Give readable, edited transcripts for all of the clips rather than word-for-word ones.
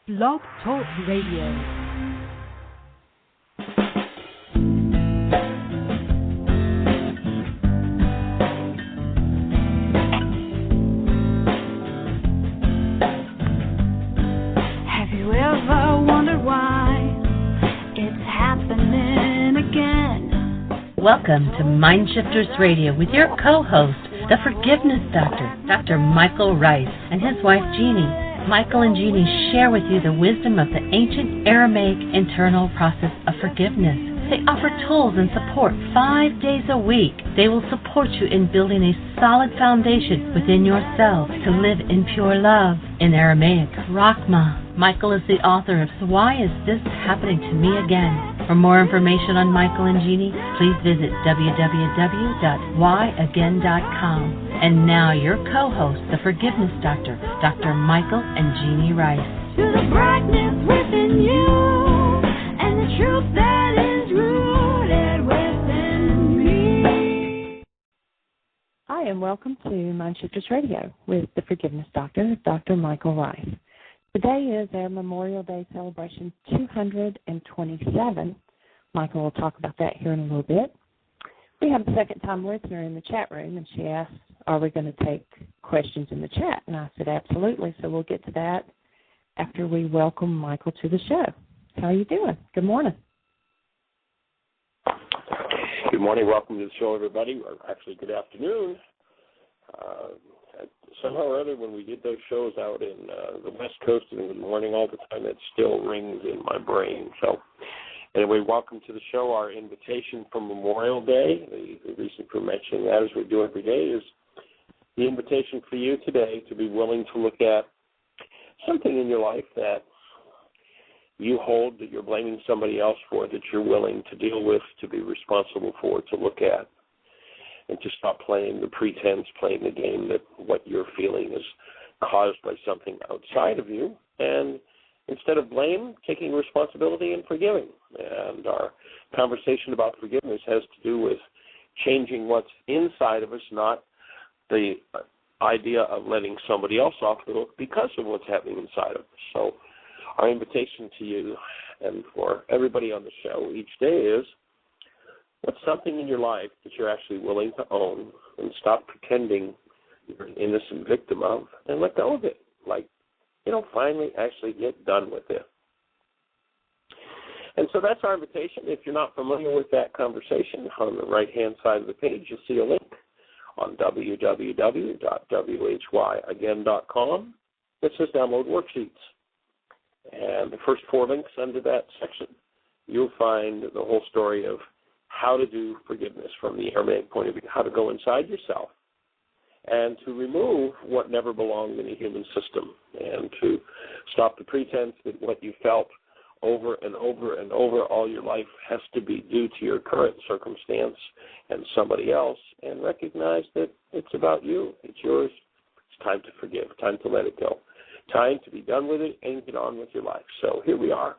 Blog Talk Radio. Welcome to Mindshifters Radio with your co-host, the Forgiveness Doctor, Dr. Michael Ryce, and his wife, Jeanie. Michael and Jeanie share with you the wisdom of the ancient Aramaic internal process of forgiveness. They offer tools and support 5 days a week. They will support you in building a solid foundation within yourself to live in pure love. In Aramaic, Rachma. Michael is the author of Why Is This Happening to Me Again? For more information on Michael and Jeanie, please visit www.whyagain.com. And now your co-host, the Forgiveness Doctor, Dr. Michael and Jeanie Ryce. To the brightness within you and the truth that is rooted within me. Hi, and welcome to Mindshifters Radio with the Forgiveness Doctor, Dr. Michael Ryce. Today is our Memorial Day celebration 227. Michael will talk about that here in a little bit. We have a second-time listener in the chat room, and she asked, are we going to take questions in the chat? And I said, absolutely. So we'll get to that after we welcome Michael to the show. How are you doing? Good morning. Good morning. Welcome to the show, everybody. Or actually, good afternoon. Somehow or other, when we did those shows out in the West Coast in the morning all the time, it still rings in my brain. So anyway, welcome to the show. Our invitation for Memorial Day, the reason for mentioning that, as we do every day, is the invitation for you today to be willing to look at something in your life that you hold, that you're blaming somebody else for, that you're willing to deal with, to be responsible for, to look at, and to stop playing the pretense, playing the game that what you're feeling is caused by something outside of you, and instead of blame, taking responsibility and forgiving. And our conversation about forgiveness has to do with changing what's inside of us, not the idea of letting somebody else off the hook because of what's happening inside of us. So our invitation to you and for everybody on the show each day is, what's something in your life that you're actually willing to own and stop pretending you're an innocent victim of and let go of it? Finally actually get done with it. And so that's our invitation. If you're not familiar with that conversation, on the right-hand side of the page, you'll see a link on www.whyagain.com that says download worksheets. And the first 4 links under that section, you'll find the whole story of how to do forgiveness from the Aramaic point of view, how to go inside yourself and to remove what never belonged in a human system and to stop the pretense that what you felt over and over and over all your life has to be due to your current circumstance and somebody else, and recognize that it's about you, it's yours. It's time to forgive, time to let it go, time to be done with it and get on with your life. So here we are.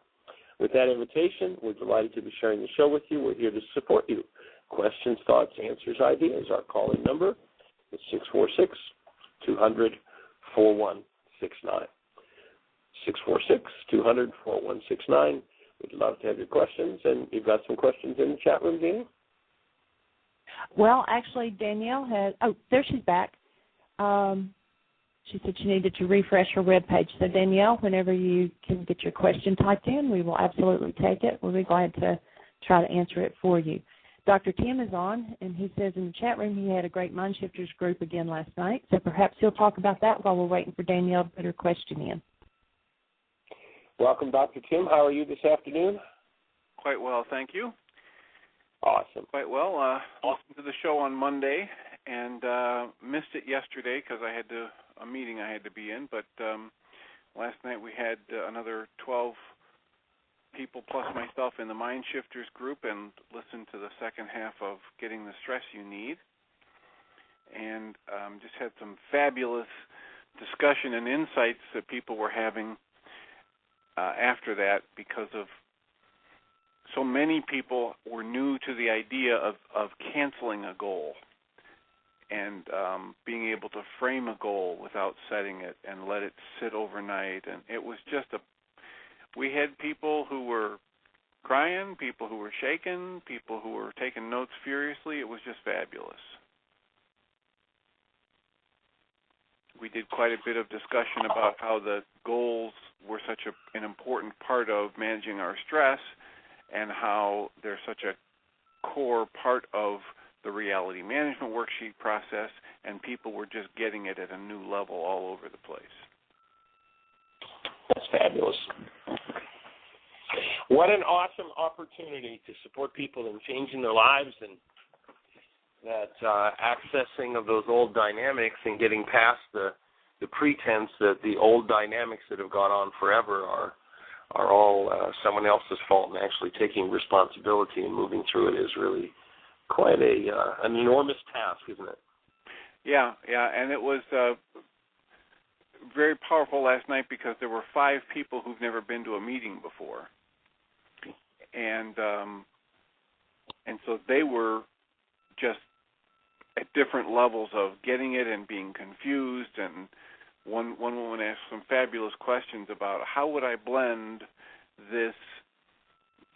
With that invitation, we're delighted to be sharing the show with you. We're here to support you. Questions, thoughts, answers, ideas. Our call-in number is 646-200-4169. 646-200-4169. We'd love to have your questions. And you've got some questions in the chat room, Jeanie? Well, actually, Danielle has – there she's back. She said she needed to refresh her webpage. So, Danielle, whenever you can get your question typed in, we will absolutely take it. We'll be glad to try to answer it for you. Dr. Tim is on, and he says in the chat room he had a great Mindshifters group again last night. So perhaps he'll talk about that while we're waiting for Danielle to put her question in. Welcome, Dr. Tim. How are you this afternoon? Quite well, thank you. Awesome. Quite well. Listened to the show on Monday and missed it yesterday because I had a meeting I had to be in. But last night we had another 12 people plus myself in the Mindshifters group and listened to the second half of Getting the Stress You Need. And just had some fabulous discussion and insights that people were having after that, because of so many people were new to the idea of canceling a goal and being able to frame a goal without setting it and let it sit overnight. And it was just We had people who were crying, people who were shaking, people who were taking notes furiously. It was just fabulous. We did quite a bit of discussion about how the goals were such an important part of managing our stress and how they're such a core part of the reality management worksheet process, and people were just getting it at a new level all over the place. That's fabulous. What an awesome opportunity to support people in changing their lives, and that accessing of those old dynamics and getting past the pretense that the old dynamics that have gone on forever are all someone else's fault, and actually taking responsibility and moving through it is really quite an enormous task, isn't it? Yeah, and it was very powerful last night because there were 5 people who've never been to a meeting before. And so they were just at different levels of getting it and being confused. And one woman asked some fabulous questions about how would I blend this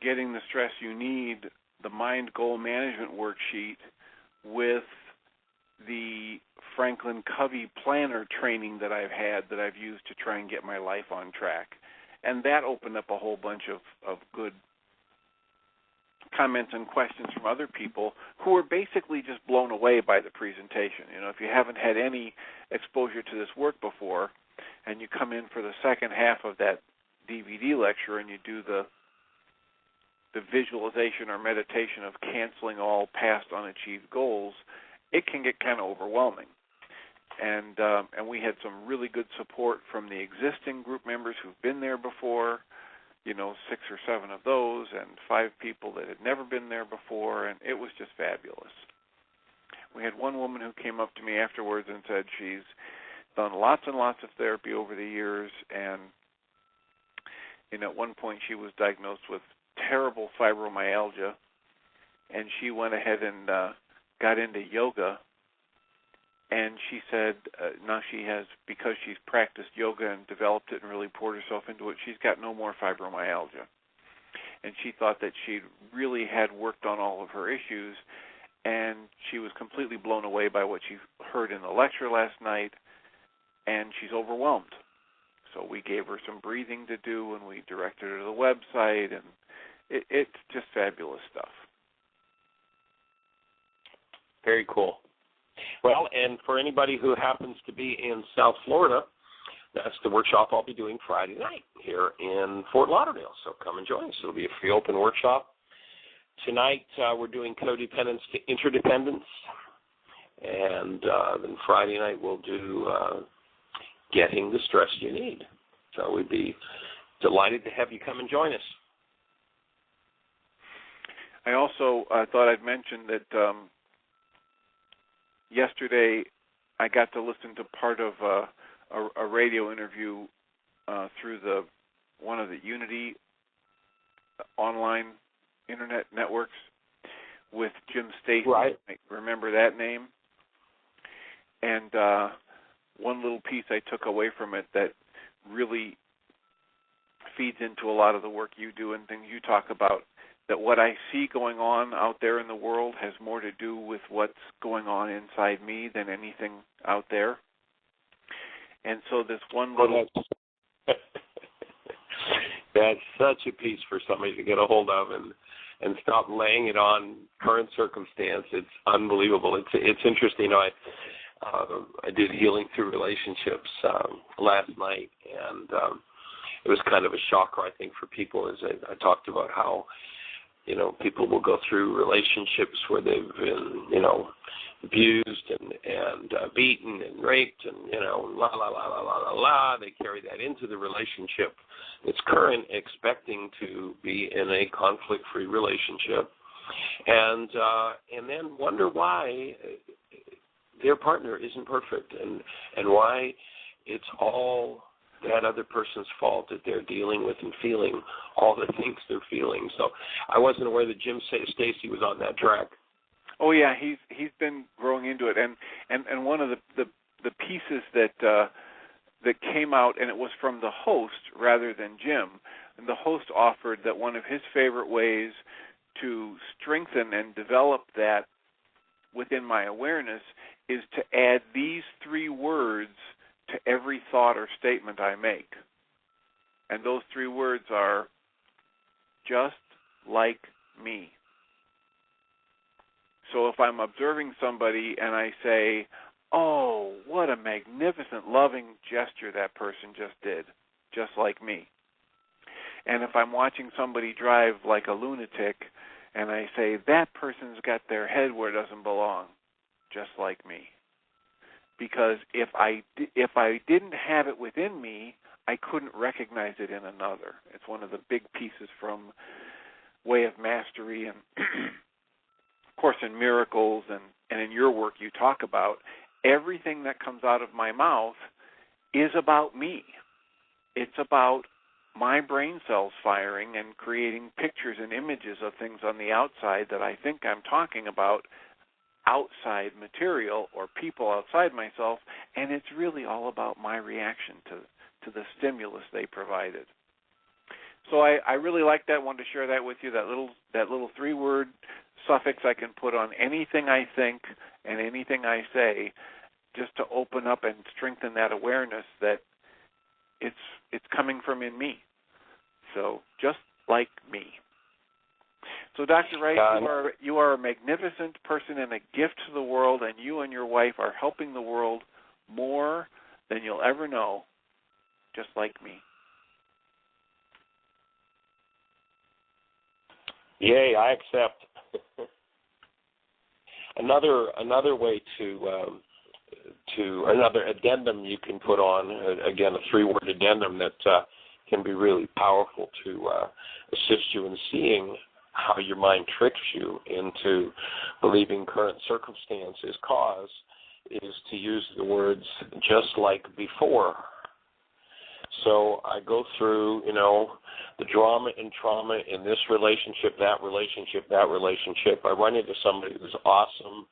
getting the stress you need, the mind goal management worksheet, with the Franklin Covey planner training that I've used to try and get my life on track. And that opened up a whole bunch of good comments and questions from other people who were basically just blown away by the presentation. You know, if you haven't had any exposure to this work before and you come in for the second half of that DVD lecture and you do the visualization or meditation of canceling all past unachieved goals, it can get kind of overwhelming. And we had some really good support from the existing group members who've been there before, 6 or 7 of those, and 5 people that had never been there before, and it was just fabulous. We had one woman who came up to me afterwards and said she's done lots and lots of therapy over the years, and at one point she was diagnosed with terrible fibromyalgia, and she went ahead and got into yoga. And she said now she has, because she's practiced yoga and developed it and really poured herself into it, she's got no more fibromyalgia. And she thought that she really had worked on all of her issues, and she was completely blown away by what she heard in the lecture last night, and she's overwhelmed. So we gave her some breathing to do, and we directed her to the website, and it's just fabulous stuff. Very cool. Well, and for anybody who happens to be in South Florida, that's the workshop I'll be doing Friday night here in Fort Lauderdale. So come and join us. It'll be a free open workshop. Tonight we're doing codependence to interdependence. And then Friday night we'll do getting the stress you need. So we'd be delighted to have you come and join us. I also thought I'd mention that yesterday I got to listen to part of a radio interview through one of the Unity online internet networks with Jim Stacy. Right. I remember that name. And one little piece I took away from it that really feeds into a lot of the work you do and things you talk about, that what I see going on out there in the world has more to do with what's going on inside me than anything out there. And so this one little... That's such a piece for somebody to get a hold of and stop laying it on current circumstance. It's unbelievable. It's interesting. I did healing through relationships last night, and it was kind of a shocker, I think, for people as I talked about how people will go through relationships where they've been, abused and beaten and raped and, la, la, la, la, la, la, la. They carry that into the relationship that's current, expecting to be in a conflict-free relationship, and then wonder why their partner isn't perfect and why it's all that other person's fault that they're dealing with and feeling all the things they're feeling. So I wasn't aware that Jim Stacy was on that track. Oh yeah, he's been growing into it, and one of the pieces that came out, and it was from the host rather than Jim, the host offered that one of his favorite ways to strengthen and develop that within my awareness is to add these 3 words to every thought or statement I make. And those 3 words are just like me. So if I'm observing somebody and I say, oh, what a magnificent, loving gesture that person just did, just like me. And if I'm watching somebody drive like a lunatic and I say, that person's got their head where it doesn't belong, just like me. Because if I didn't have it within me, I couldn't recognize it in another. It's one of the big pieces from Way of Mastery, and of course in Miracles and in your work you talk about everything that comes out of my mouth is about me. It's about my brain cells firing and creating pictures and images of things on the outside that I think I'm talking about, outside material or people outside myself, and it's really all about my reaction to the stimulus they provided. So I really like that. Wanted to share that with you. That little 3-word suffix I can put on anything I think and anything I say, just to open up and strengthen that awareness that it's coming from in me. So just like me. So Dr. Ryce, you are a magnificent person and a gift to the world, and you and your wife are helping the world more than you'll ever know, just like me. Yay, I accept. Another way to another addendum you can put on, again, a 3-word addendum that can be really powerful to assist you in seeing how your mind tricks you into believing current circumstance is cause, is to use the words just like before. So I go through, the drama and trauma in this relationship, that relationship, that relationship. I run into somebody who's awesome,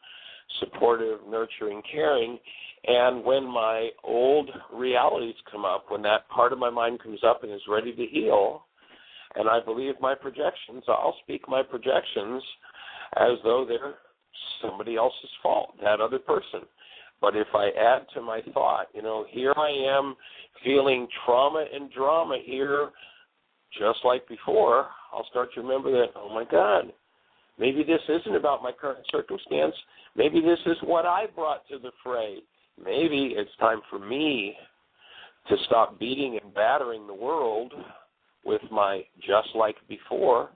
supportive, nurturing, caring, and when my old realities come up, when that part of my mind comes up and is ready to heal, and I believe my projections, I'll speak my projections as though they're somebody else's fault, that other person. But if I add to my thought, here I am feeling trauma and drama here, just like before, I'll start to remember that, oh my God, maybe this isn't about my current circumstance. Maybe this is what I brought to the fray. Maybe it's time for me to stop beating and battering the world with my just like before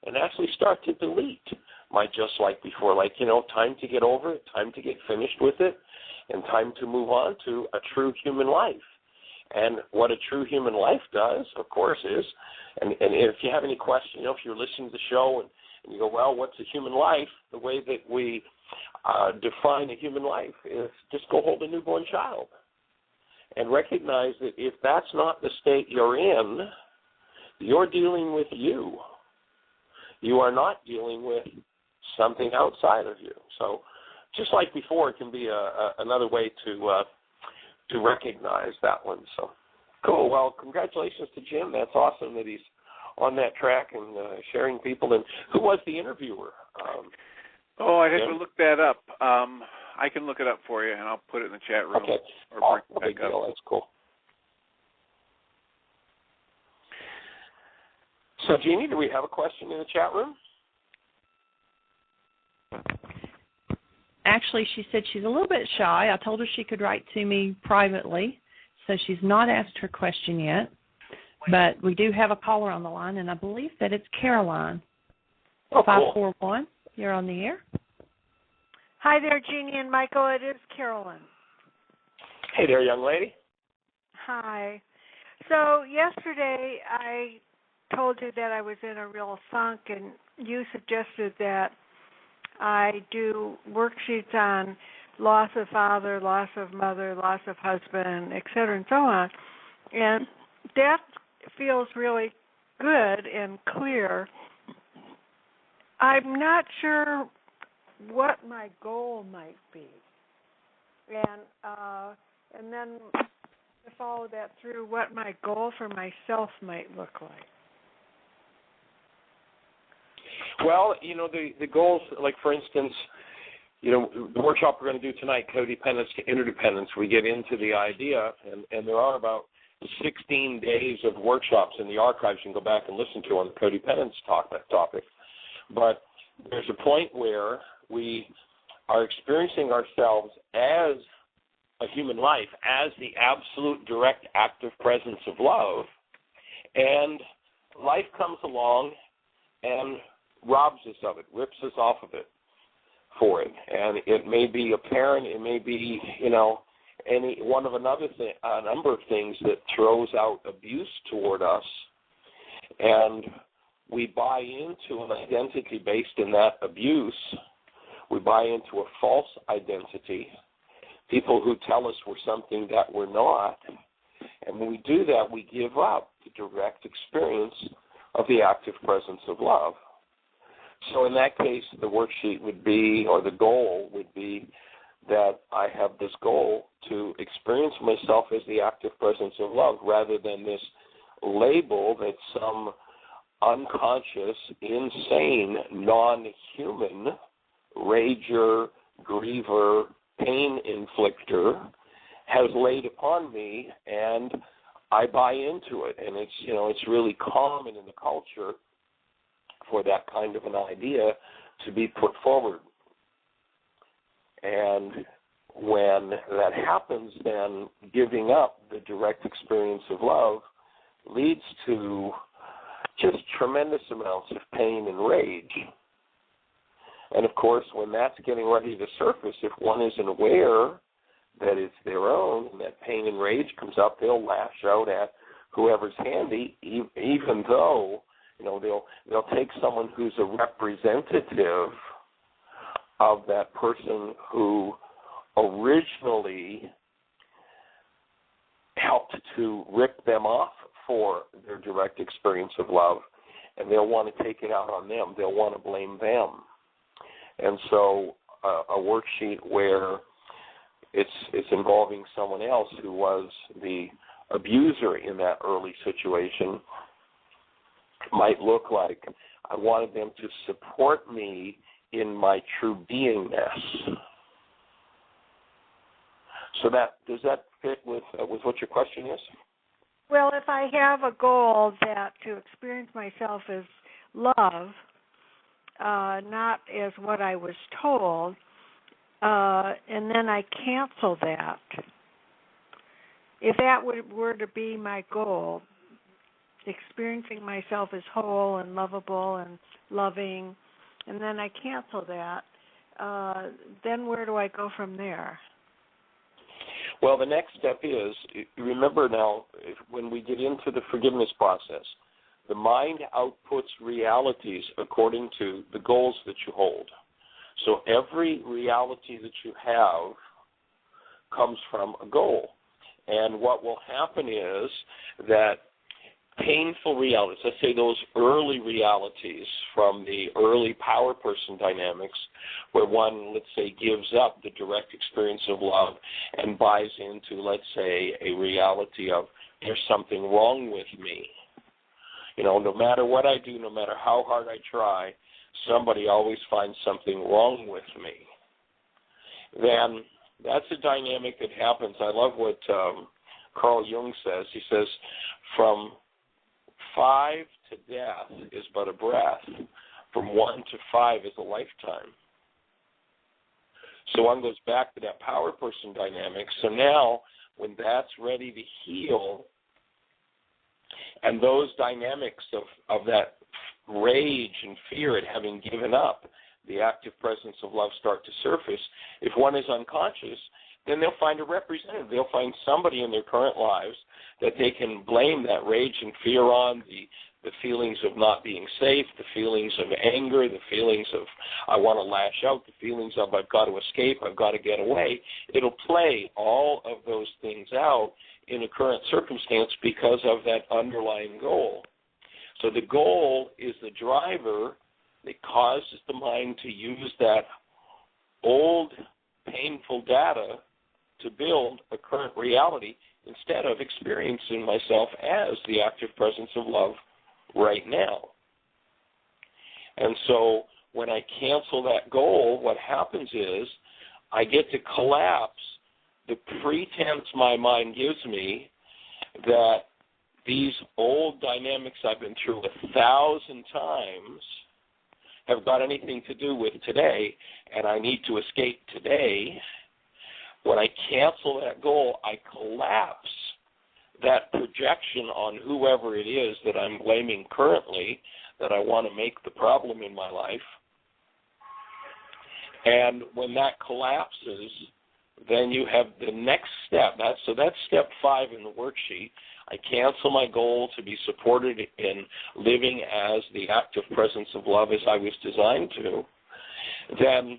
and actually start to delete my just like before. Like, time to get over it, time to get finished with it, and time to move on to a true human life. And what a true human life does, of course, is, and if you have any question, if you're listening to the show and you go, well, what's a human life? The way that we define a human life is just go hold a newborn child and recognize that if that's not the state you're in, you're dealing with you. You are not dealing with something outside of you. So just like before, it can be another way to recognize that one. So cool. Well, congratulations to Jim. That's awesome that he's on that track and sharing people. And who was the interviewer? I'd have to look that up. I can look it up for you, and I'll put it in the chat room. Okay. Or no big deal. That's cool. So, Jeanie, do we have a question in the chat room? Actually, she said she's a little bit shy. I told her she could write to me privately, so she's not asked her question yet. But we do have a caller on the line, and I believe that it's Caroline. Oh, cool. 541. You're on the air. Hi there, Jeanie and Michael. It is Carolyn. Hey there, young lady. Hi. So yesterday I told you that I was in a real funk, and you suggested that I do worksheets on loss of father, loss of mother, loss of husband, et cetera, and so on. And that feels really good and clear. I'm not sure what my goal might be. And then to follow that through, what my goal for myself might look like. Well, the goals, like for instance, the workshop we're going to do tonight, codependence to interdependence, we get into the idea, and there are about 16 days of workshops in the archives you can go back and listen to on the codependence topic. But there's a point where we are experiencing ourselves as a human life, as the absolute direct active presence of love, and life comes along and robs us of it, rips us off of it for it. And it may be a parent, it may be, any one of a number of things that throws out abuse toward us, and we buy into an identity based in that abuse. We buy into a false identity, people who tell us we're something that we're not, and when we do that, we give up the direct experience of the active presence of love. So in that case, the worksheet would be, or the goal would be, that I have this goal to experience myself as the active presence of love rather than this label that some unconscious, insane, non-human rager, griever, pain inflictor has laid upon me, and I buy into it. And it's really common in the culture for that kind of an idea to be put forward. And when that happens, then giving up the direct experience of love leads to just tremendous amounts of pain and rage. And, of course, when that's getting ready to surface, if one isn't aware that it's their own and that pain and rage comes up, they'll lash out at whoever's handy, even though, they'll take someone who's a representative of that person who originally helped to rip them off for their direct experience of love, and they'll want to take it out on them. They'll want to blame them. And so a worksheet where it's involving someone else who was the abuser in that early situation might look like, I wanted them to support me in my true beingness. So does that fit with what your question is? Well, if I have a goal that to experience myself as love, not as what I was told, and then I cancel that. If that were to be my goal, experiencing myself as whole and lovable and loving, and then I cancel that, then where do I go from there? Well, the next step is, remember now, when we get into the forgiveness process, the mind outputs realities according to the goals that you hold. So every reality that you have comes from a goal. And what will happen is that painful realities, let's say those early realities from the early power person dynamics, where one, let's say, gives up the direct experience of love and buys into, let's say, a reality of there's something wrong with me. No matter what I do, no matter how hard I try, somebody always finds something wrong with me. Then that's a dynamic that happens. I love what Carl Jung says. He says, from 5 to death is but a breath. From 1 to 5 is a lifetime. So one goes back to that power person dynamic. So now, when that's ready to heal, and those dynamics of that rage and fear at having given up the active presence of love start to surface, if one is unconscious, then they'll find a representative. They'll find somebody in their current lives that they can blame that rage and fear on, the feelings of not being safe, the feelings of anger, the feelings of I want to lash out, the feelings of I've got to escape, I've got to get away. It'll play all of those things out in a current circumstance because of that underlying goal. So the goal is the driver that causes the mind to use that old painful data to build a current reality instead of experiencing myself as the active presence of love right now. And so when I cancel that goal, what happens is I get to collapse the pretense my mind gives me that these old dynamics I've been through 1,000 times have got anything to do with today, and I need to escape today. When I cancel that goal, I collapse that projection on whoever it is that I'm blaming currently that I want to make the problem in my life. And when that collapses, then you have the next step. That's step 5 in the worksheet. I cancel my goal to be supported in living as the active presence of love as I was designed to. Then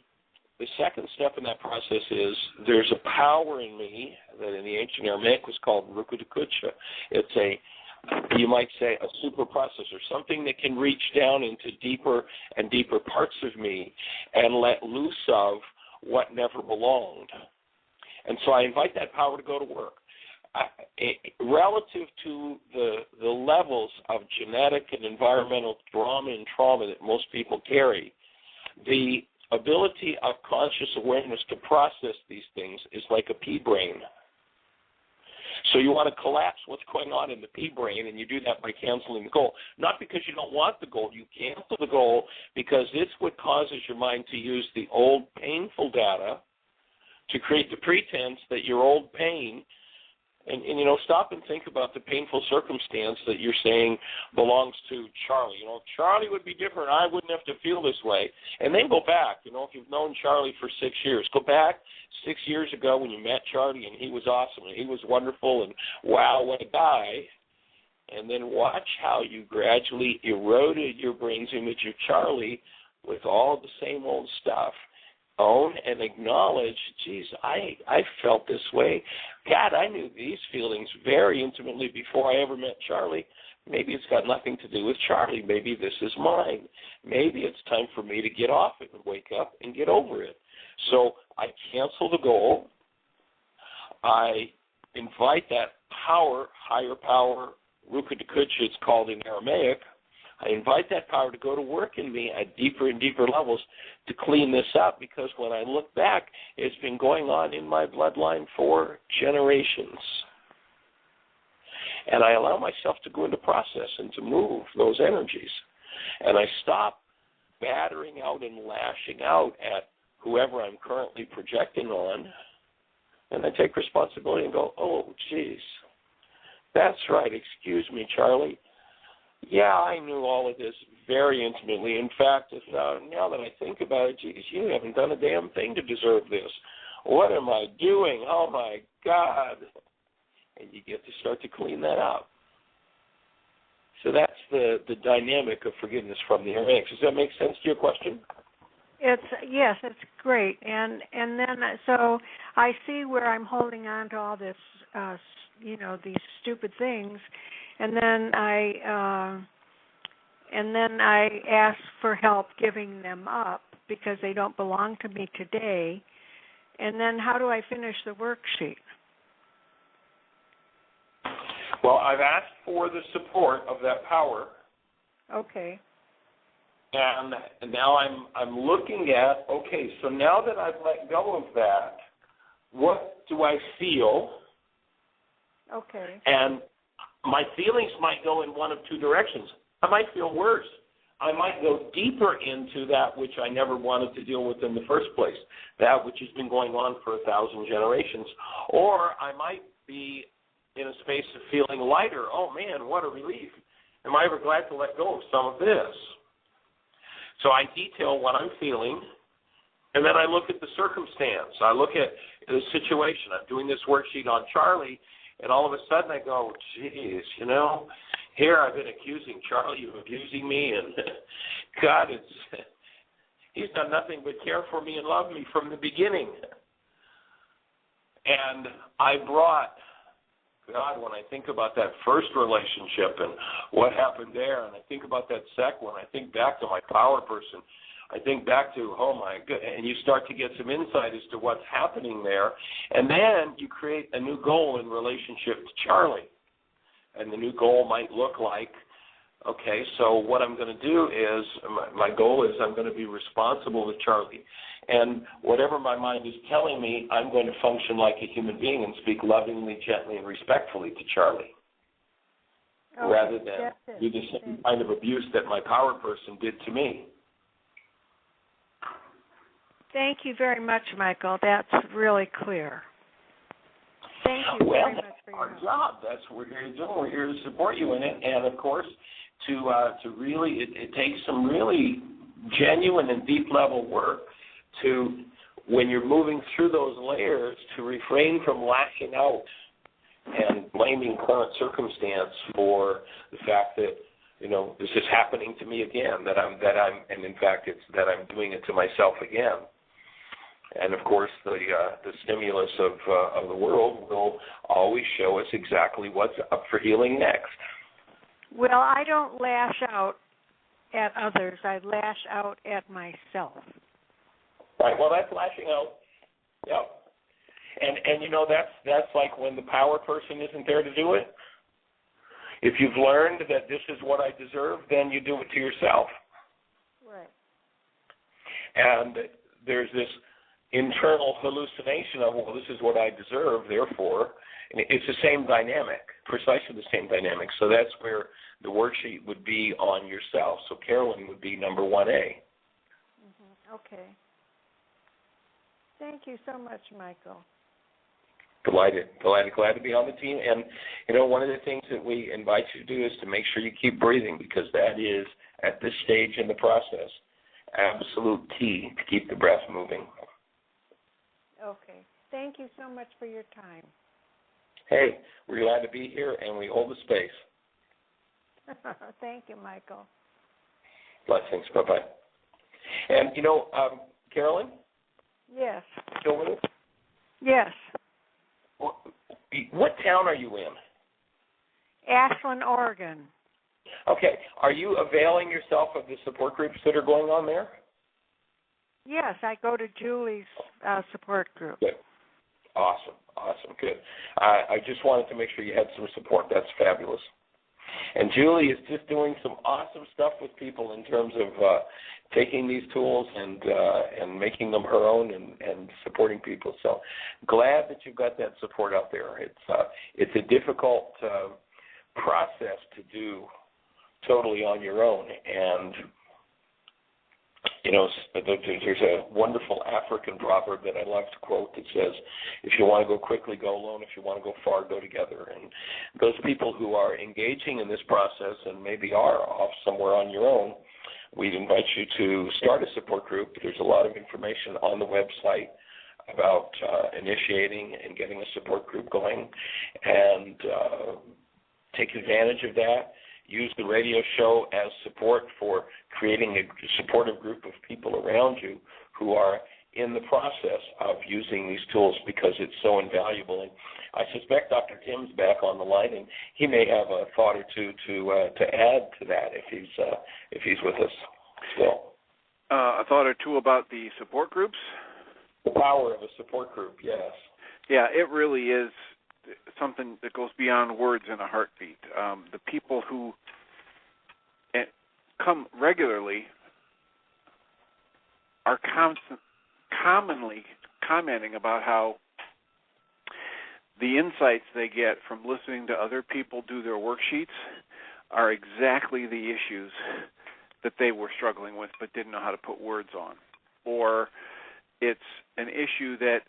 the second step in that process is there's a power in me that in the ancient Aramaic was called rukudukucha. It's you might say, a super processor, something that can reach down into deeper and deeper parts of me and let loose of what never belonged. And so I invite that power to go to work. Relative to the levels of genetic and environmental drama and trauma that most people carry, the ability of conscious awareness to process these things is like a pea brain. So you want to collapse what's going on in the pea brain, and you do that by canceling the goal. Not because you don't want the goal. You cancel the goal because it's what causes your mind to use the old painful data to create the pretense that your old pain, and stop and think about the painful circumstance that you're saying belongs to Charlie. Charlie would be different. I wouldn't have to feel this way. And then go back, if you've known Charlie for 6 years, go back 6 years ago when you met Charlie and he was awesome and he was wonderful and wow, what a guy. And then watch how you gradually eroded your brain's image of Charlie with all the same old stuff. Own and acknowledge, geez, I felt this way. God, I knew these feelings very intimately before I ever met Charlie. Maybe it's got nothing to do with Charlie. Maybe this is mine. Maybe it's time for me to get off it and wake up and get over it. So I cancel the goal. I invite that power, higher power, rukudukucha it's called in Aramaic. I invite that power to go to work in me at deeper and deeper levels to clean this up, because when I look back, it's been going on in my bloodline for generations. And I allow myself to go into process and to move those energies. And I stop battering out and lashing out at whoever I'm currently projecting on, and I take responsibility and go, oh, geez, that's right, excuse me, Charlie. Yeah, I knew all of this very intimately. In fact, now that I think about it, geez, you haven't done a damn thing to deserve this. What am I doing? Oh, my God. And you get to start to clean that up. So that's the dynamic of forgiveness from the Aramaic. Does that make sense to your question? Yes, it's great. And then so I see where I'm holding on to all this, these stupid things. And then I ask for help giving them up because they don't belong to me today. And then how do I finish the worksheet? Well, I've asked for the support of that power. Okay. And now I'm looking at, okay, so now that I've let go of that, what do I feel? Okay. And my feelings might go in one of two directions. I might feel worse. I might go deeper into that which I never wanted to deal with in the first place, that which has been going on for 1,000 generations. Or I might be in a space of feeling lighter. Oh, man, what a relief. Am I ever glad to let go of some of this? So I detail what I'm feeling, and then I look at the circumstance. I look at the situation. I'm doing this worksheet on Charlie, and all of a sudden I go, geez, here I've been accusing Charlie of abusing me, and God, he's done nothing but care for me and love me from the beginning. And I brought, God, when I think about that first relationship and what happened there, and I think about that second one, I think back to my power person, I think back to, oh my God, and you start to get some insight as to what's happening there. And then you create a new goal in relationship to Charlie. And the new goal might look like Okay, so what I'm going to do is, my goal is I'm going to be responsible with Charlie. And whatever my mind is telling me, I'm going to function like a human being and speak lovingly, gently, and respectfully to Charlie. Okay, rather than do the same kind of abuse that my power person did to me. Thank you very much, Michael. That's really clear. Thank you very much for your help. Job. That's what we're here to do. We're here to support you in it, and of course, to really, it takes some really genuine and deep level work to, when you're moving through those layers, to refrain from lashing out and blaming current circumstance for the fact that, you know, this is happening to me again, and in fact it's that I'm doing it to myself again. And of course, the stimulus of the world will always show us exactly what's up for healing next. Well, I don't lash out at others. I lash out at myself. Right. Well, that's lashing out. Yep. And you know, that's like when the power person isn't there to do it. If you've learned that this is what I deserve, then you do it to yourself. Right. And there's this internal hallucination of, well, this is what I deserve, therefore. And it's the same dynamic, precisely the same dynamic. So that's where the worksheet would be on yourself. So Carolyn would be number 1A. Mm-hmm. Okay. Thank you so much, Michael. Delighted, glad to be on the team. And, you know, one of the things that we invite you to do is to make sure you keep breathing, because that is, at this stage in the process, absolute key to keep the breath moving. Okay. Thank you so much for your time. Hey, we're glad to be here, and we hold the space. Thank you, Michael. Blessings. Bye-bye. And, you know, Carolyn? Yes. Still with us? Yes. What town are you in? Ashland, Oregon. Okay. Are you availing yourself of the support groups that are going on there? Yes, I go to Julie's support group. Good. Awesome. Good. I just wanted to make sure you had some support. That's fabulous. And Julie is just doing some awesome stuff with people in terms of taking these tools and making them her own and supporting people. So glad that you've got that support out there. It's a difficult process to do totally on your own. And, you know, there's a wonderful African proverb that I love to quote that says, if you want to go quickly, go alone. If you want to go far, go together. And those people who are engaging in this process and maybe are off somewhere on your own, we'd invite you to start a support group. There's a lot of information on the website about initiating and getting a support group going, and take advantage of that. Use the radio show as support for creating a supportive group of people around you who are in the process of using these tools, because it's so invaluable. And I suspect Dr. Tim's back on the line, and he may have a thought or two to add to that if he's with us still. A thought or two about the support groups? The power of a support group, yes. Yeah, it really is something that goes beyond words in a heartbeat. The people who come regularly are commonly commenting about how the insights they get from listening to other people do their worksheets are exactly the issues that they were struggling with but didn't know how to put words on. Or it's an issue that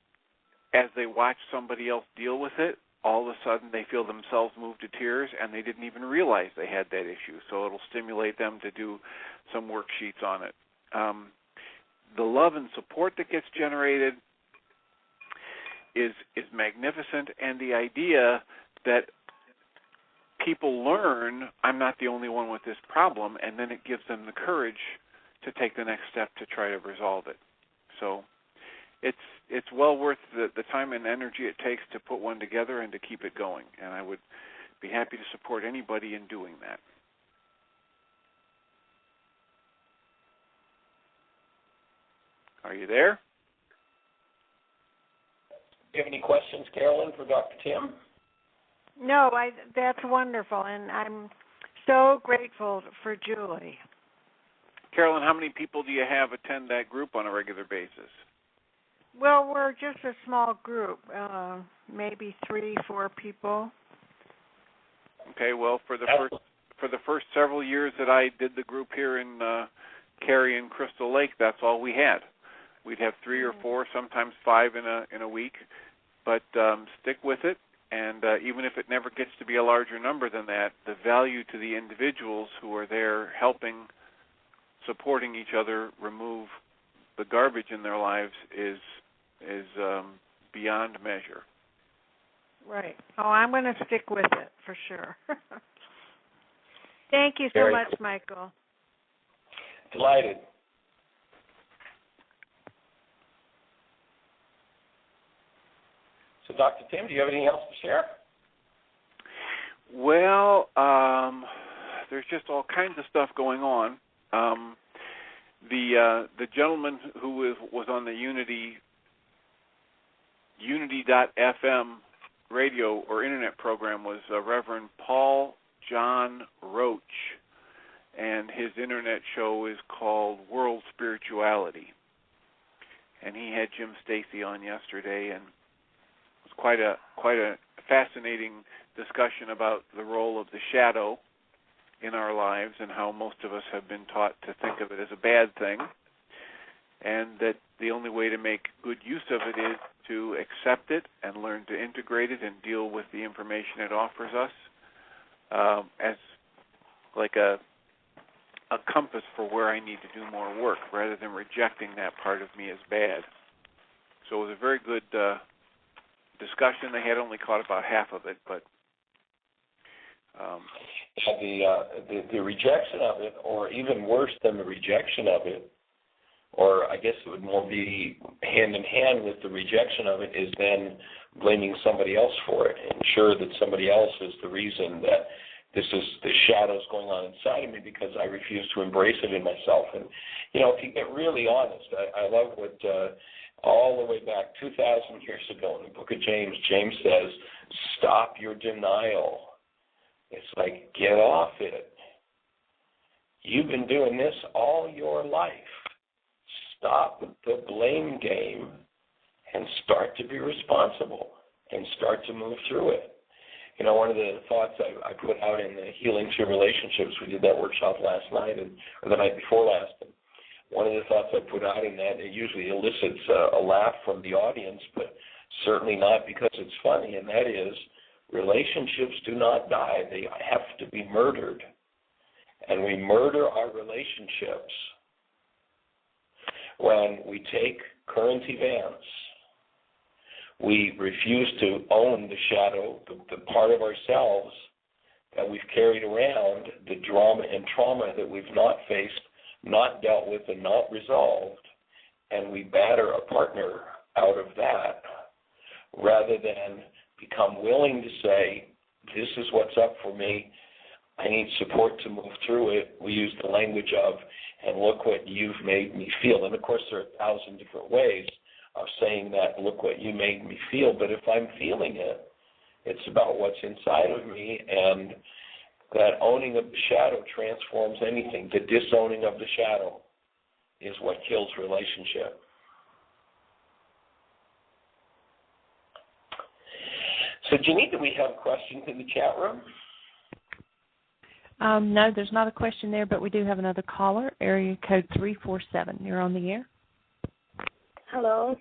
as they watch somebody else deal with it, all of a sudden they feel themselves move to tears, and they didn't even realize they had that issue. So it'll stimulate them to do some worksheets on it. The love and support that gets generated is magnificent, and the idea that people learn, I'm not the only one with this problem, and then it gives them the courage to take the next step to try to resolve it. So it's well worth the time and energy it takes to put one together and to keep it going. And I would be happy to support anybody in doing that. Are you there? Do you have any questions, Carolyn, for Dr. Tim? No, that's wonderful, and I'm so grateful for Julie. Carolyn, how many people do you have attend that group on a regular basis? Well, we're just a small group, maybe 3-4 people. Okay, well, for the first several years that I did the group here in Cary and Crystal Lake, that's all we had. We'd have 3 or 4, sometimes 5 in a week, but stick with it. And even if it never gets to be a larger number than that, the value to the individuals who are there helping, supporting each other, remove the garbage in their lives is beyond measure. Right. Oh, I'm going to stick with it for sure. Thank you so Very much, cool. Michael. Delighted. So, Dr. Tim, do you have anything else to share? Well, there's just all kinds of stuff going on. The gentleman who was on the Unity.fm radio or internet program was Reverend Paul John Roach, and his internet show is called World Spirituality. And he had Jim Stacy on yesterday, and it was quite a fascinating discussion about the role of the shadow in our lives and how most of us have been taught to think of it as a bad thing, and that the only way to make good use of it is to accept it and learn to integrate it and deal with the information it offers us as like a compass for where I need to do more work rather than rejecting that part of me as bad. So it was a very good discussion. They had only caught about half of it, but the rejection of it, or even worse than the rejection of it, or I guess it would more be hand in hand with the rejection of it, is then blaming somebody else for it, and sure that somebody else is the reason that the shadow's going on inside of me because I refuse to embrace it in myself. And, if you get really honest, I love what all the way back 2,000 years ago in the book of James says, stop your denial. It's like, get off it. You've been doing this all your life. Stop the blame game and start to be responsible and start to move through it. One of the thoughts I put out in the Healing to Relationships, we did that workshop last night, or the night before last, and one of the thoughts I put out in that, it usually elicits a laugh from the audience, but certainly not because it's funny, and that is, relationships do not die. They have to be murdered. And we murder our relationships when we take current events. We refuse to own the shadow, the part of ourselves that we've carried around, the drama and trauma that we've not faced, not dealt with, and not resolved, and we batter a partner out of that rather than become willing to say, this is what's up for me, I need support to move through it. We use the language of, and look what you've made me feel. And, of course, there are 1,000 different ways of saying that, look what you made me feel. But if I'm feeling it, it's about what's inside of me, and that owning of the shadow transforms anything. The disowning of the shadow is what kills relationship. So, Jeanie, do we have questions in the chat room? No, there's not a question there, but we do have another caller, area code 347. You're on the air. Hello.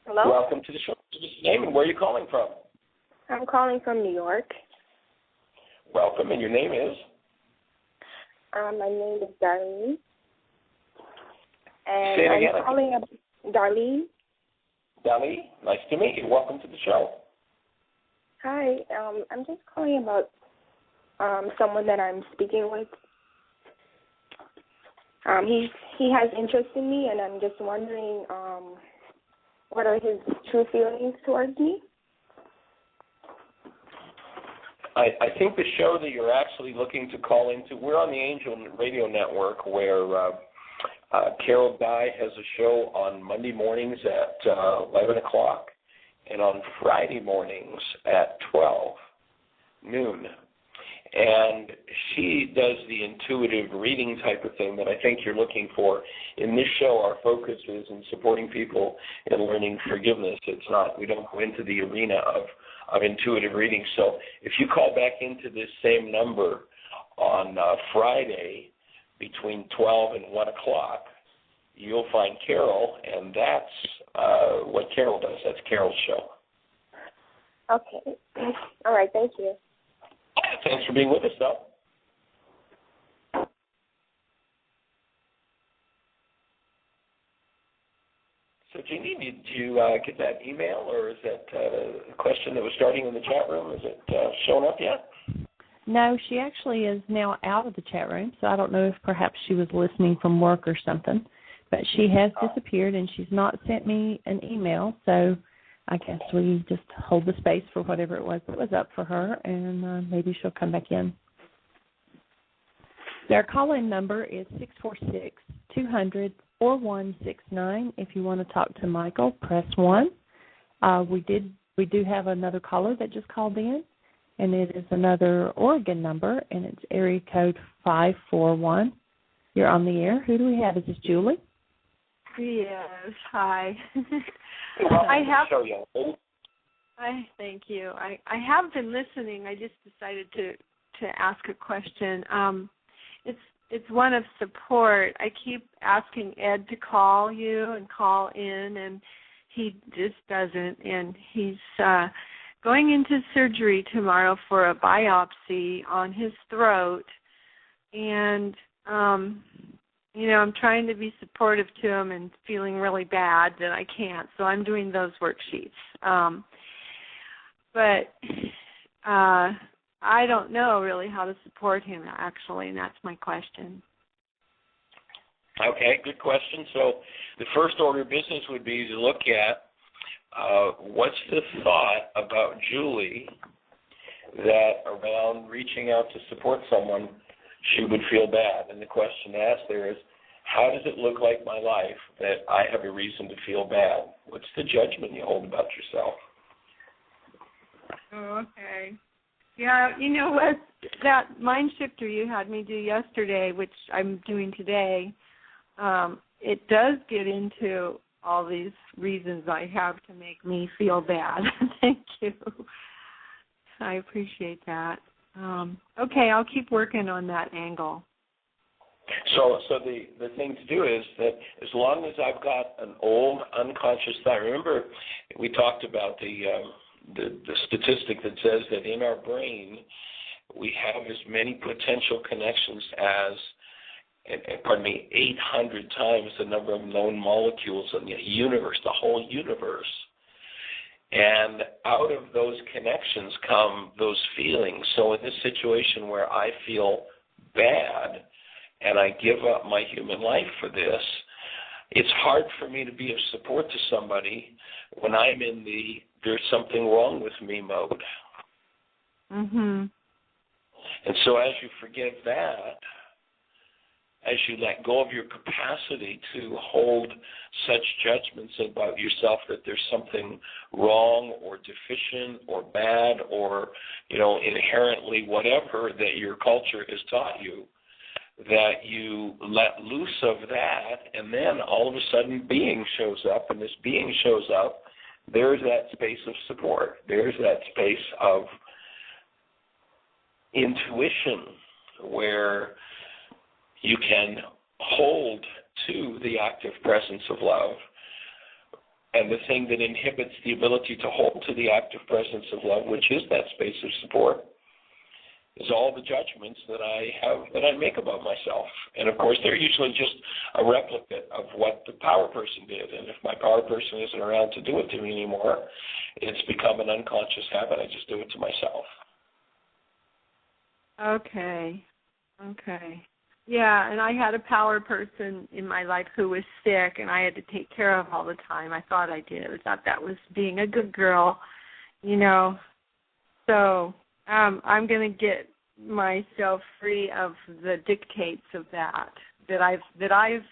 Hello? Welcome to the show. What's your name and where are you calling from? I'm calling from New York. Welcome, and your name is? My name is Darlene. And Say it again. I'm calling about Darlene. Dali, nice to meet you. Welcome to the show. Hi. I'm just calling about someone that I'm speaking with. He has interest in me, and I'm just wondering what are his true feelings towards me. I think the show that you're actually looking to call into, we're on the Angel Radio Network where Carol Guy has a show on Monday mornings at 11 o'clock and on Friday mornings at 12 noon. And she does the intuitive reading type of thing that I think you're looking for. In this show, our focus is in supporting people in learning forgiveness. It's not, we don't go into the arena of intuitive reading. So if you call back into this same number on Friday between 12 and 1 o'clock, you'll find Carol, and that's what Carol does. That's Carol's show. Okay. All right. Thank you. Thanks for being with us, though. So, Jeanie, did you get that email, or is that a question that was starting in the chat room? Is it shown up yet? No, she actually is now out of the chat room, so I don't know if perhaps she was listening from work or something. But she has disappeared, and she's not sent me an email, so I guess we just hold the space for whatever it was that was up for her, and maybe she'll come back in. Their call-in number is 646-200-4169. If you want to talk to Michael, press 1. We do have another caller that just called in, and it is another Oregon number, and it's area code 541. You're on the air. Who do we have? Is this Julie? Yes. Hi. Thank you. I have been listening. I just decided to ask a question. It's one of support. I keep asking Ed to call you and call in, and he just doesn't. And he's going into surgery tomorrow for a biopsy on his throat, and I'm trying to be supportive to him and feeling really bad that I can't, so I'm doing those worksheets. But I don't know really how to support him, actually, and that's my question. Okay, good question. So the first order of business would be to look at what's the thought about Julie that around reaching out to support someone, she would feel bad. And the question to ask there is, how does it look like my life that I have a reason to feel bad? What's the judgment you hold about yourself? Oh, okay. Yeah, you know what? That mind shifter you had me do yesterday, which I'm doing today, it does get into all these reasons I have to make me feel bad. Thank you. I appreciate that. Okay, I'll keep working on that angle. So the thing to do is that as long as I've got an old unconscious thought, remember we talked about the statistic that says that in our brain we have as many potential connections as, 800 times the number of known molecules in the universe, the whole universe. And out of those connections come those feelings. So in this situation where I feel bad and I give up my human life for this, it's hard for me to be of support to somebody when I'm in the there's something wrong with me mode. Mhm. And so as you forgive that, as you let go of your capacity to hold such judgments about yourself that there's something wrong or deficient or bad or, inherently whatever that your culture has taught you, that you let loose of that, and then all of a sudden being shows up, and this being shows up, there's that space of support. There's that space of intuition where you can hold to the active presence of love. And the thing that inhibits the ability to hold to the active presence of love, which is that space of support, is all the judgments that I make about myself. And of course, they're usually just a replicate of what the power person did. And if my power person isn't around to do it to me anymore, it's become an unconscious habit. I just do it to myself. Okay. Yeah, and I had a power person in my life who was sick, and I had to take care of all the time. I thought I did. I thought that was being a good girl, So I'm going to get myself free of the dictates of that I've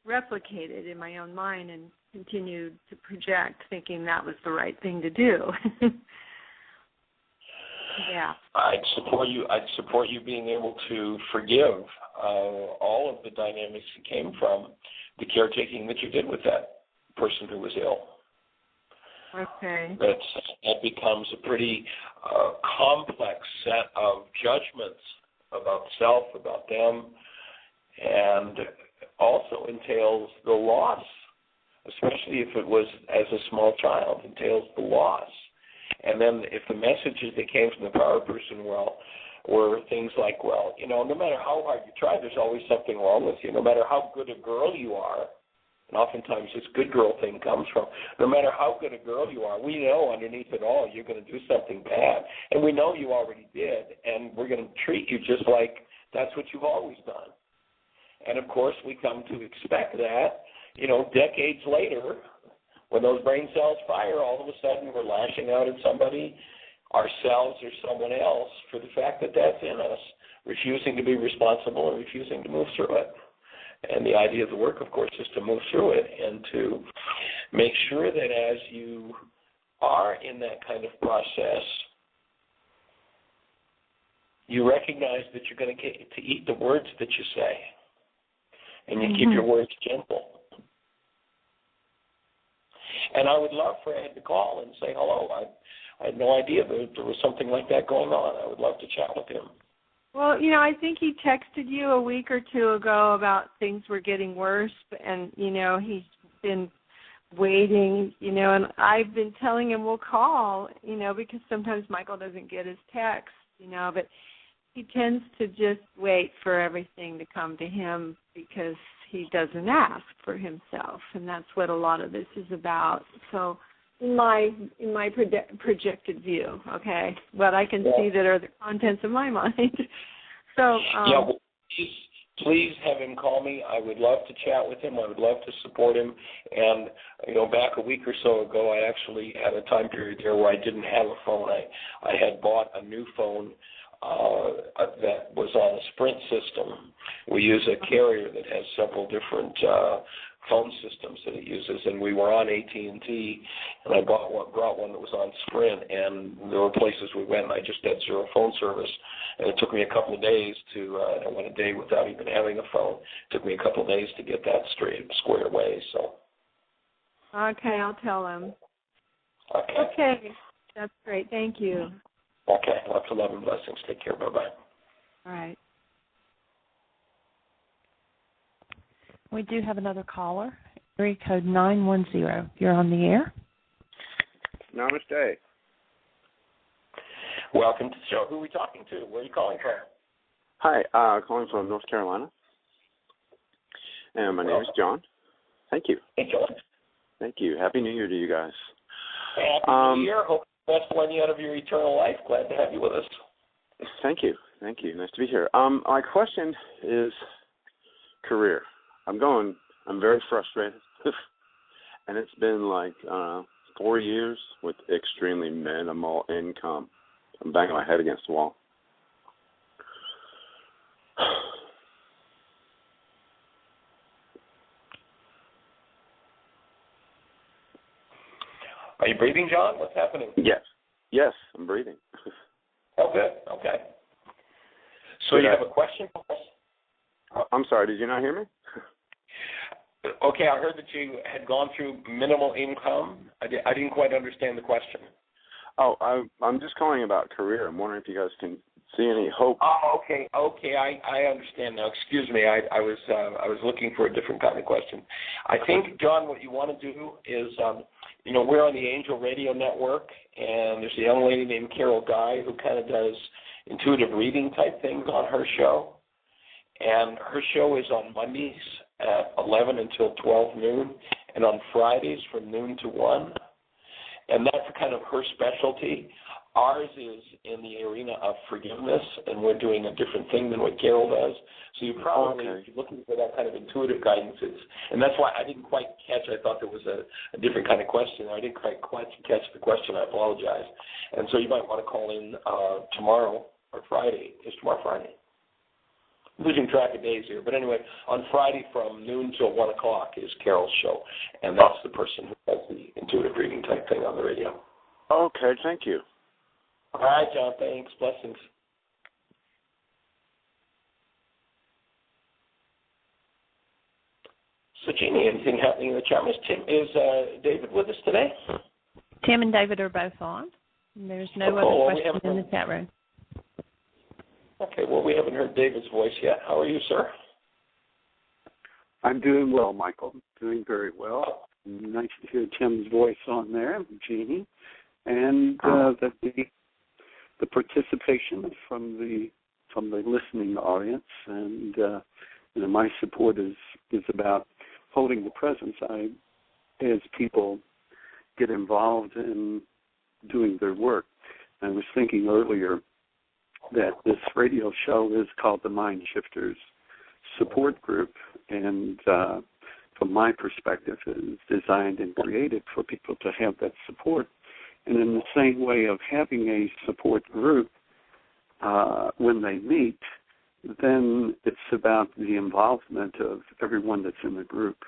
replicated in my own mind and continued to project, thinking that was the right thing to do. Yeah. I'd support you being able to forgive all of the dynamics that came from the caretaking that you did with that person who was ill. Okay. That becomes a pretty complex set of judgments about self, about them, and also entails the loss, especially if it was as a small child, entails the loss. And then if the messages that came from the power person, were things like, well, no matter how hard you try, there's always something wrong with you. No matter how good a girl you are, and oftentimes this good girl thing comes from, no matter how good a girl you are, we know underneath it all you're going to do something bad. And we know you already did, and we're going to treat you just like that's what you've always done. And, of course, we come to expect that, decades later, when those brain cells fire, all of a sudden we're lashing out at somebody, ourselves or someone else, for the fact that that's in us, refusing to be responsible and refusing to move through it. And the idea of the work, of course, is to move through it and to make sure that as you are in that kind of process, you recognize that you're going to get to eat the words that you say, and you keep your words gentle. And I would love for Ed to call and say hello. I had no idea that there was something like that going on. I would love to chat with him. Well, I think he texted you a week or two ago about things were getting worse, and, he's been waiting, and I've been telling him we'll call, because sometimes Michael doesn't get his text, but he tends to just wait for everything to come to him because he doesn't ask for himself, and that's what a lot of this is about. So in my projected view, okay, what I can see that are the contents of my mind. So please have him call me. I would love to chat with him. I would love to support him. And, back a week or so ago, I actually had a time period there where I didn't have a phone. I had bought a new phone that was on a Sprint system. We use a carrier that has several different phone systems that it uses, and we were on AT&T, and I brought one that was on Sprint, and there were places we went, and I just had zero phone service, and it took me a couple of days I went a day without even having a phone. It took me a couple of days to get that squared away, so. Okay, I'll tell him. Okay. That's great. Thank you. Okay, lots of love and blessings. Take care. Bye-bye. All right. We do have another caller, area code 910. You're on the air. Namaste. Welcome to the show. Who are we talking to? Where are you calling from? Hi, calling from North Carolina. And my name is John. Thank you. Hey, John. Thank you. Happy New Year to you guys. Happy New Year. Hope the best one out of your eternal life. Glad to have you with us. Thank you. Nice to be here. My question is career. I'm very frustrated, and it's been like 4 years with extremely minimal income. I'm banging my head against the wall. Are you breathing, John? What's happening? Yes, I'm breathing. Oh, good. Okay. So you have a question for us? I'm sorry, did you not hear me? Okay, I heard that you had gone through minimal income. I didn't quite understand the question. Oh, I'm just calling about career. I'm wondering if you guys can see any hope. Oh, okay. I understand now. Excuse me. I was looking for a different kind of question. I think, John, what you want to do is, we're on the Angel Radio Network, and there's a young lady named Carol Guy who kind of does intuitive reading type things on her show. And her show is on Mondays at 11 until 12 noon, and on Fridays from noon to 1. And that's kind of her specialty. Ours is in the arena of forgiveness, and we're doing a different thing than what Carol does. So you probably, if you're looking for that kind of intuitive guidance, and that's why I didn't quite catch. I thought there was a different kind of question. I didn't quite catch the question. I apologize. And so you might want to call in tomorrow or Friday. Is tomorrow Friday? I'm losing track of days here. But anyway, on Friday from noon till 1 o'clock is Carol's show, and that's the person who does the intuitive reading type thing on the radio. Okay, thank you. All right, John. Thanks. Blessings. So, Jeanie, anything happening in the chat room? Is David with us today? Tim and David are both on. There's no cool. other questions in the chat room. Okay, well, we haven't heard David's voice yet. How are you, sir? I'm doing well, Michael. Doing very well. Nice to hear Tim's voice on there, Jeanie, and the participation from the listening audience. And my support is about holding the presence. As people get involved in doing their work, I was thinking earlier that this radio show is called the Mind Shifters Support Group, and from my perspective, is designed and created for people to have that support. And in the same way of having a support group, when they meet, then it's about the involvement of everyone that's in the group.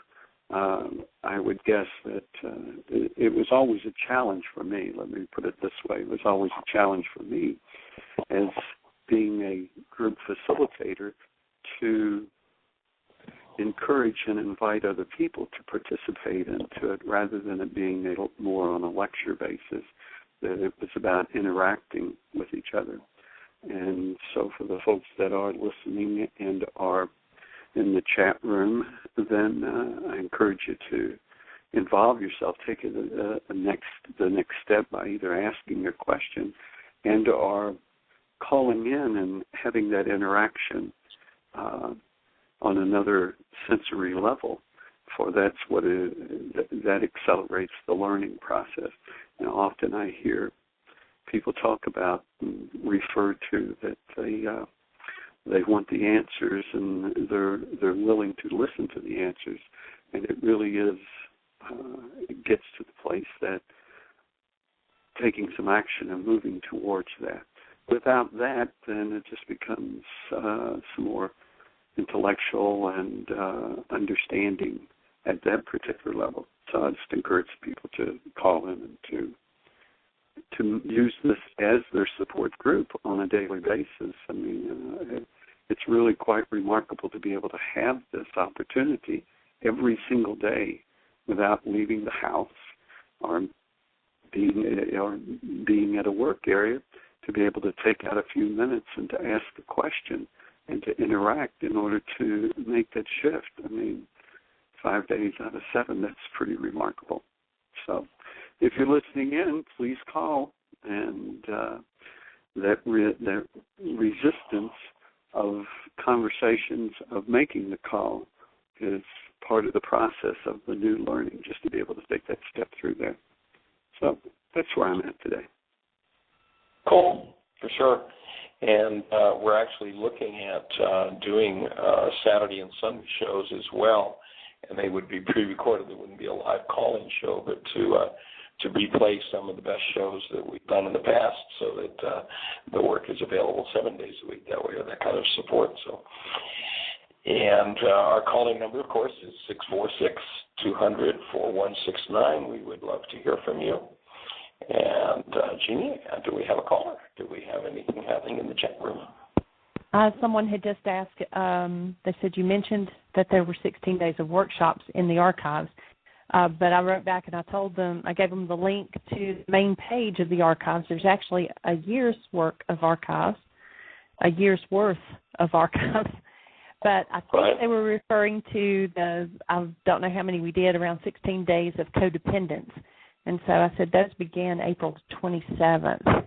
I would guess that it was always a challenge for me. Let me put it this way. It was always a challenge for me as being a group facilitator to encourage and invite other people to participate into it rather than it being more on a lecture basis, that it was about interacting with each other. And so for the folks that are listening and are in the chat room, then I encourage you to involve yourself, take it the next step by either asking a question and or calling in and having that interaction on another sensory level, for that's what that accelerates the learning process. And often I hear people talk about and refer to that they want the answers and they're willing to listen to the answers, and it really is it gets to the place that taking some action and moving towards that. Without that, then it just becomes some more intellectual and understanding at that particular level. So I just encourage people to call in and to use this as their support group on a daily basis. I mean, it's really quite remarkable to be able to have this opportunity every single day without leaving the house or being at a work area, to be able to take out a few minutes and to ask a question and to interact in order to make that shift. I mean, 5 days out of 7, that's pretty remarkable. So if you're listening in, please call. And that resistance of conversations, of making the call, is part of the process of the new learning, just to be able to take that step through there. So that's where I'm at today. Cool, for sure. And we're actually looking at doing Saturday and Sunday shows as well, and they would be pre-recorded. There wouldn't be a live call-in show, but to replay some of the best shows that we've done in the past, so that the work is available 7 days a week. That way, that kind of support. So, and our calling number, of course, is 646-200-4169. We would love to hear from you. And Jeanie, do we have a caller? Do we have anything happening in the chat room? Someone had just asked, they said you mentioned that there were 16 days of workshops in the archives, but I wrote back and I gave them the link to the main page of the archives. There's actually a year's worth of archives, but I think they were referring to I don't know how many we did, around 16 days of codependence. And so I said those began April 27th.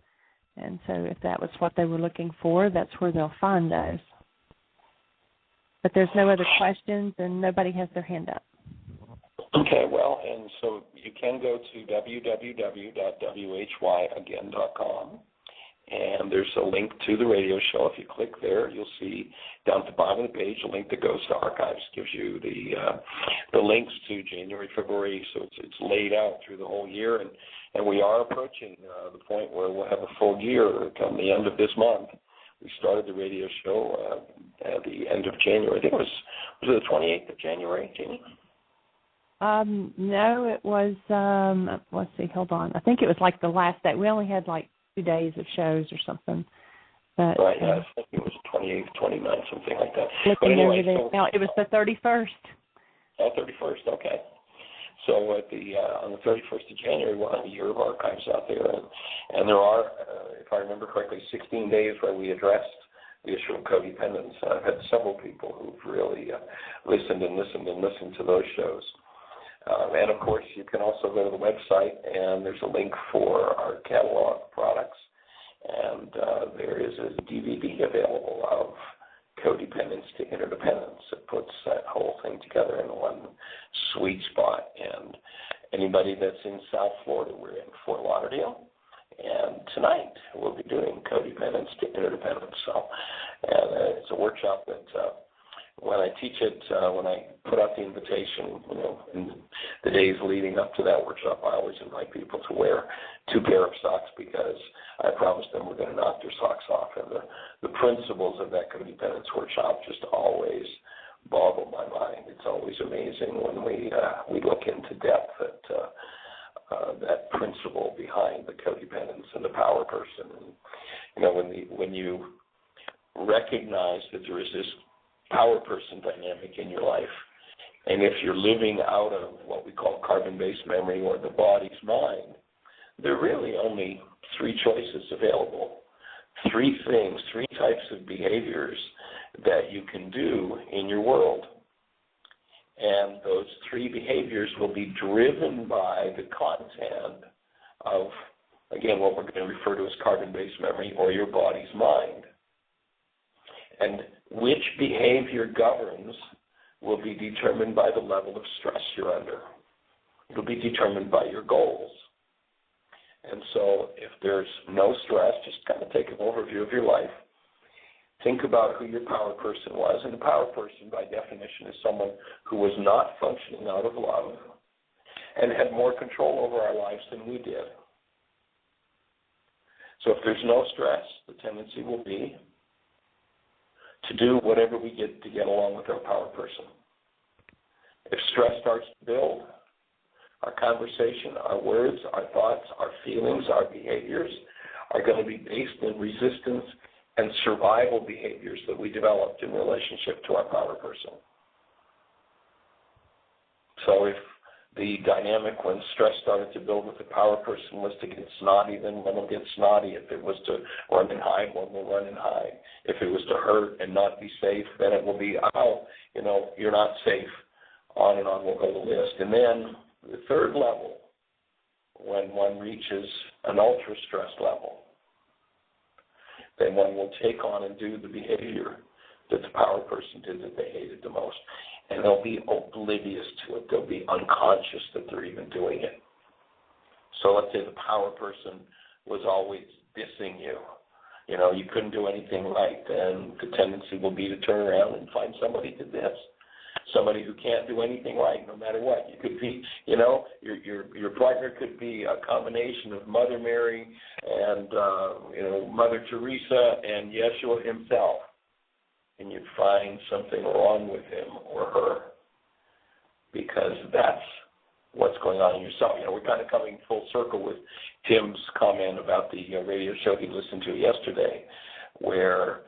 And so if that was what they were looking for, that's where they'll find those. But there's no other questions, and nobody has their hand up. Okay, well, and so you can go to www.whyagain.com, and there's a link to the radio show. If you click there, you'll see down at the bottom of the page a link that goes to archives, gives you the links to January, February, so it's laid out through the whole year, and we are approaching the point where we'll have a full year come the end of this month. We started the radio show at the end of January. I think it was it the 28th of January, Jeanie? No, it was, let's see, hold on. I think it was like the last day. We only had like 2 days of shows or something. But, right, I think it was 28th, 29th, something like that. But looking anyway, over there now, it was the 31st. Oh, 31st, okay. So at the on the 31st of January, we'll have a year of archives out there, and there are, if I remember correctly, 16 days where we addressed the issue of codependence. I've had several people who've really listened to those shows. And of course, you can also go to the website, and there's a link for our catalog products, and there is a DVD available of Codependence to Interdependence. It puts that whole thing together in one sweet spot. And anybody that's in South Florida, we're in Fort Lauderdale, and tonight we'll be doing Codependence to Interdependence. So, and it's a workshop that when I teach it, when I put out the invitation, in the days leading up to that workshop, I always invite people to wear 2 pair of socks, because I promised them we're going to knock their socks off. And the principles of that codependence workshop just always boggle my mind. It's always amazing when we look into depth at that principle behind the codependence and the power person. And, when you recognize that there is this power person dynamic in your life, and if you're living out of what we call carbon-based memory or the body's mind, there are really only 3 choices available, 3 things, 3 types of behaviors that you can do in your world. And those 3 behaviors will be driven by the content of, again, what we're going to refer to as carbon-based memory or your body's mind. And which behavior governs will be determined by the level of stress you're under. It'll be determined by your goals. And so if there's no stress, just kind of take an overview of your life. Think about who your power person was. And the power person, by definition, is someone who was not functioning out of love and had more control over our lives than we did. So if there's no stress, the tendency will be to do whatever we get to get along with our power person. If stress starts to build, our conversation, our words, our thoughts, our feelings, our behaviors are going to be based in resistance and survival behaviors that we developed in relationship to our power person. So if the dynamic when stress started to build with the power person was to get snotty, then one will get snotty. If it was to run and hide, one will run and hide. If it was to hurt and not be safe, then it will be, you're not safe. On and on will go the list. And then the third level, when one reaches an ultra-stress level, then one will take on and do the behavior that the power person did that they hated the most. And they'll be oblivious to it. They'll be unconscious that they're even doing it. So let's say the power person was always dissing you. You couldn't do anything right. Then the tendency will be to turn around and find somebody to diss. Somebody who can't do anything right, no matter what. You could be, your partner could be a combination of Mother Mary and, Mother Teresa and Yeshua himself. And you'd find something wrong with him or her because that's what's going on in yourself. We're kind of coming full circle with Tim's comment about the radio show he listened to yesterday, where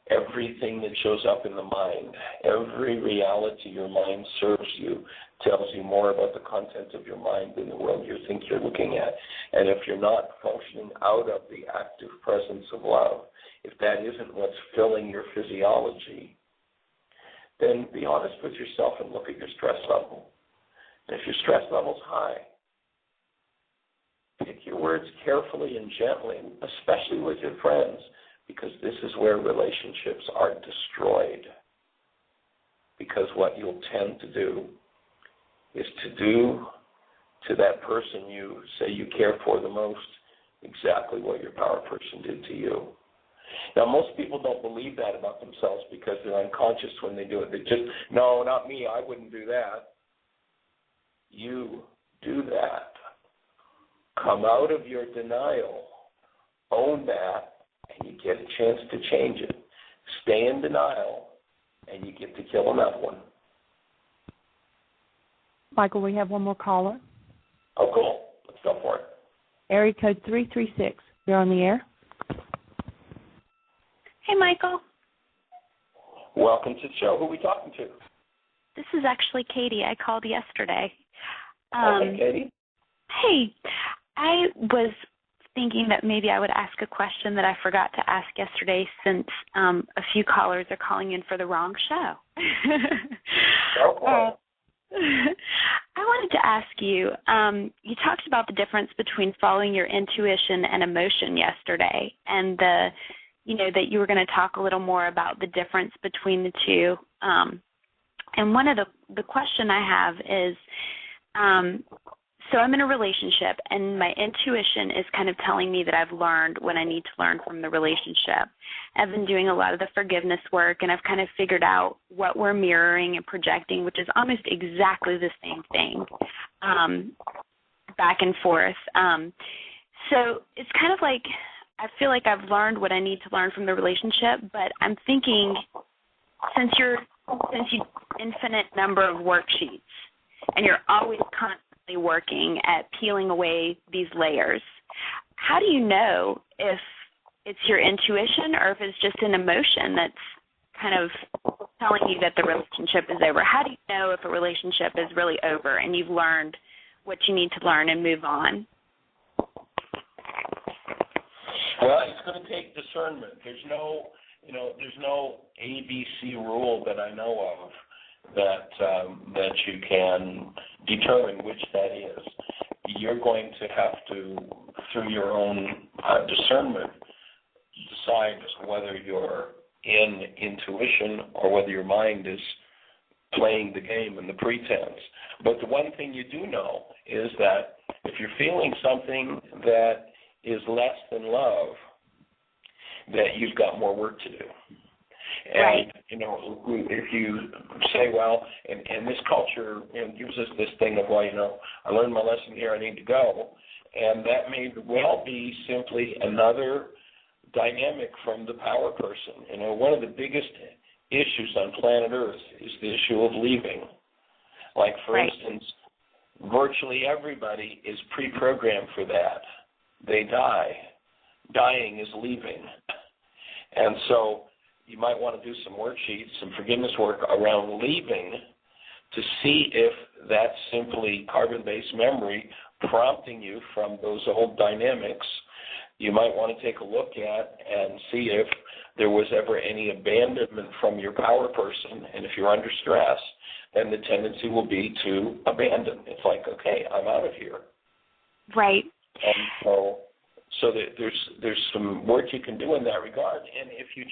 everything that shows up in the mind, every reality your mind serves you, tells you more about the content of your mind than the world you think you're looking at. And if you're not functioning out of the active presence of love, if that isn't what's filling your physiology, then be honest with yourself and look at your stress level. And if your stress level's high, pick your words carefully and gently, especially with your friends, because this is where relationships are destroyed. Because what you'll tend to do is to do to that person you say you care for the most exactly what your power person did to you. Now, most people don't believe that about themselves because they're unconscious when they do it. They just, no, not me, I wouldn't do that. You do that. Come out of your denial. Own that. And you get a chance to change it. Stay in denial, and you get to kill another one. Michael, we have one more caller. Oh, cool. Let's go for it. Area code 336. You're on the air. Hey, Michael. Welcome to the show. Who are we talking to? This is actually Katie. I called yesterday. Okay, Katie. Hey, I was thinking that maybe I would ask a question that I forgot to ask yesterday since a few callers are calling in for the wrong show. I wanted to ask you, you talked about the difference between following your intuition and emotion yesterday, and that you were going to talk a little more about the difference between the two. And one of the question I have is, so I'm in a relationship, and my intuition is kind of telling me that I've learned what I need to learn from the relationship. I've been doing a lot of the forgiveness work, and I've kind of figured out what we're mirroring and projecting, which is almost exactly the same thing, back and forth. So it's kind of like I feel like I've learned what I need to learn from the relationship, but I'm thinking since you infinite number of worksheets, and you're always constantly working at peeling away these layers, how do you know if it's your intuition or if it's just an emotion that's kind of telling you that the relationship is over? How do you know if a relationship is really over and you've learned what you need to learn and move on? Well, it's going to take discernment. There's no ABC rule that I know of that you can determine which that is. You're going to have to, through your own discernment, decide whether you're in intuition or whether your mind is playing the game and the pretense. But the one thing you do know is that if you're feeling something that is less than love, that you've got more work to do. And, right. If you say, well, and this culture gives us this thing of, well, I learned my lesson here, I need to go, and that may well be simply another dynamic from the power person. One of the biggest issues on planet Earth is the issue of leaving. Like, for instance, virtually everybody is pre-programmed for that. They die. Dying is leaving. And so you might want to do some worksheets, some forgiveness work around leaving to see if that's simply carbon-based memory prompting you from those old dynamics. You might want to take a look at and see if there was ever any abandonment from your power person. And if you're under stress, then the tendency will be to abandon. It's like, okay, I'm out of here. Right. And so that there's some work you can do in that regard. And if you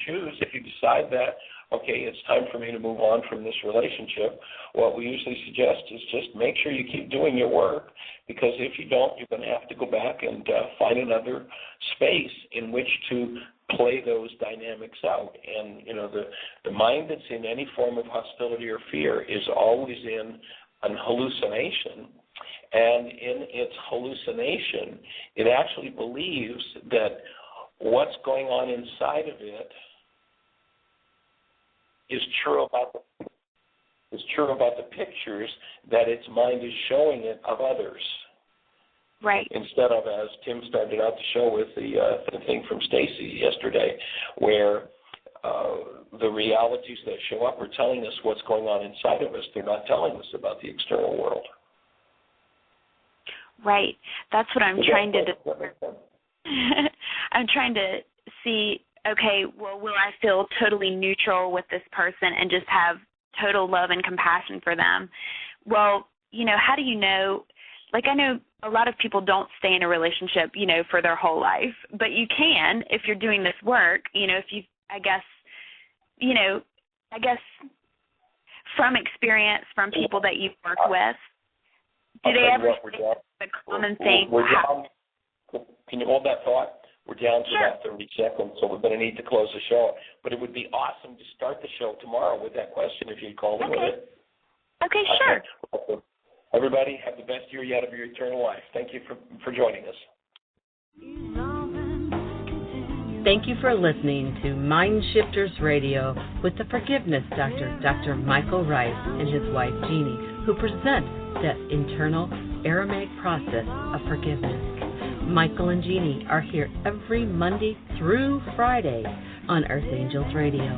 decide that, okay, it's time for me to move on from this relationship, what we usually suggest is just make sure you keep doing your work, because if you don't, you're going to have to go back and find another space in which to play those dynamics out. And, the mind that's in any form of hostility or fear is always in an hallucination. And in its hallucination, it actually believes that what's going on inside of it is true about the pictures that its mind is showing it of others. Right. Instead of, as Tim started out the show with the thing from Stacy yesterday, where the realities that show up are telling us what's going on inside of us. They're not telling us about the external world. Right. That's what I'm trying to do. I'm trying to see, okay, well, will I feel totally neutral with this person and just have total love and compassion for them? Well, how do you know? Like, I know a lot of people don't stay in a relationship, for their whole life, but you can if you're doing this work, if you, I guess from experience, from people that you've worked with, do they ever say the common thing? Can you hold that thought? We're down to Sure. about 30 seconds, so we're going to need to close the show. But it would be awesome to start the show tomorrow with that question if you'd call in with it. Okay, sure. Okay. Everybody, have the best year yet of your eternal life. Thank you for joining us. Thank you for listening to Mind Shifters Radio with the Forgiveness Doctor, Dr. Michael Ryce, and his wife, Jeanie, who present the internal Aramaic process of forgiveness. Michael and Jeanie are here every Monday through Friday on Earth Angels Radio.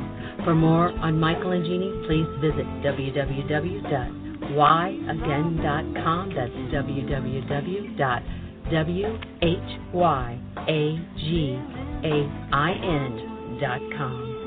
For more on Michael and Jeanie, please visit www.whyagain.com. That's www.whyagain.com.